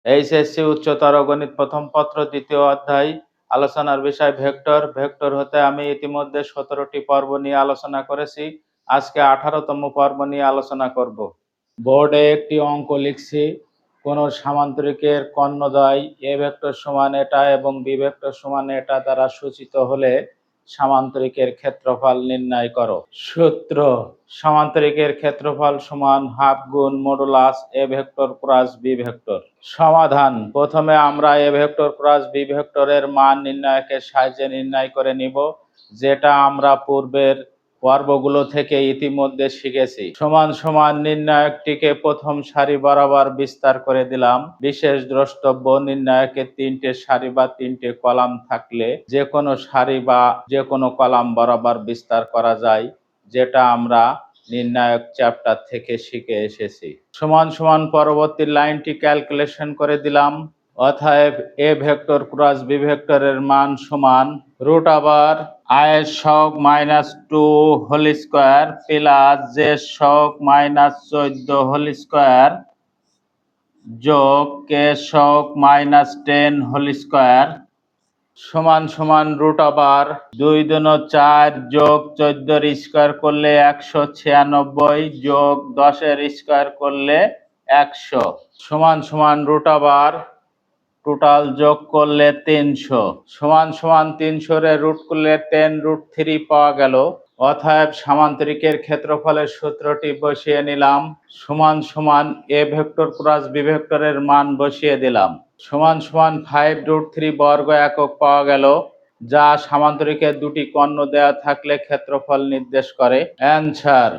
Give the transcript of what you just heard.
HSC উচ্চতর গণিত প্রথম পত্র দ্বিতীয় অধ্যায় আলোচনার বিষয় ভেক্টর। ভেক্টর হতে আমি ইতিমধ্যে 17টি পর্ব নিয়ে আলোচনা করেছি। আজকে 18তম পর্ব নিয়ে আলোচনা করব। বোর্ডে একটি অঙ্ক লিখছি। কোন সামান্তরিকের কর্ণদ্বয় এ ভেক্টর সমান এটা এবং বি ভেক্টর সমান এটা দ্বারা সূচিত হলে সামান্তরিকের ক্ষেত্রফল নির্ণয় করো। সূত্র: সামান্তরিকের ক্ষেত্রফল সমান হাফ গুণ modulus A vector cross B vector. সমাধান: প্রথমে আমরা এ ভেক্টর ক্রস বি ভেক্টরের মান নির্ণয়কের সাহায্যে নির্ণয় করে নিব, যেটা আমরা পূর্বের পর্বগুলো থেকে ইতিমধ্যে শিখেছি। সমান সমান নির্ণায়কটিকে প্রথম সারি বরাবর বিস্তার করে দিলাম। বিশেষ দ্রষ্টব্য: নির্ণায়কের 3টে সারি বা 3টে কলাম থাকলে যে কোনো সারি বা যে কোনো কলাম বরাবর বিস্তার করা যায়, যেটা আমরা নির্ণায়ক চ্যাপ্টার থেকে শিখে এসেছি। সমান সমান পরবর্তী লাইনটি ক্যালকুলেশন করে দিলাম। অতএব এ ভেক্টর ক্রস বি ভেক্টরের মান সমান রুট ওভার আই সহগ -2 হোল স্কোয়ার প্লাস জে সহগ -14 হোল স্কোয়ার যোগ কে সহগ -10 হোল স্কোয়ার সমান সমান রুট ওভার 2 দুনো 4 যোগ 14 এর স্কোয়ার করলে 196 যোগ 10 এর স্কোয়ার করলে 100 সমান সমান রুট ওভার টোটাল যোগ করলে 300 সমান সমান 300 এর রুট করলে 10√3 পাওয়া গেল। অতএব সামান্তরিকের ক্ষেত্রফলের সূত্রটি বসিয়ে নিলাম। সমান সমান এ ভেক্টর ক্রস বি ভেক্টরের মান বসিয়ে দিলাম। সমান সমান 5√3 বর্গ একক পাওয়া গেল, যা সামান্তরিকের দুটি কর্ণ দেওয়া থাকলে ক্ষেত্রফল নির্দেশ করে। অ্যানসার: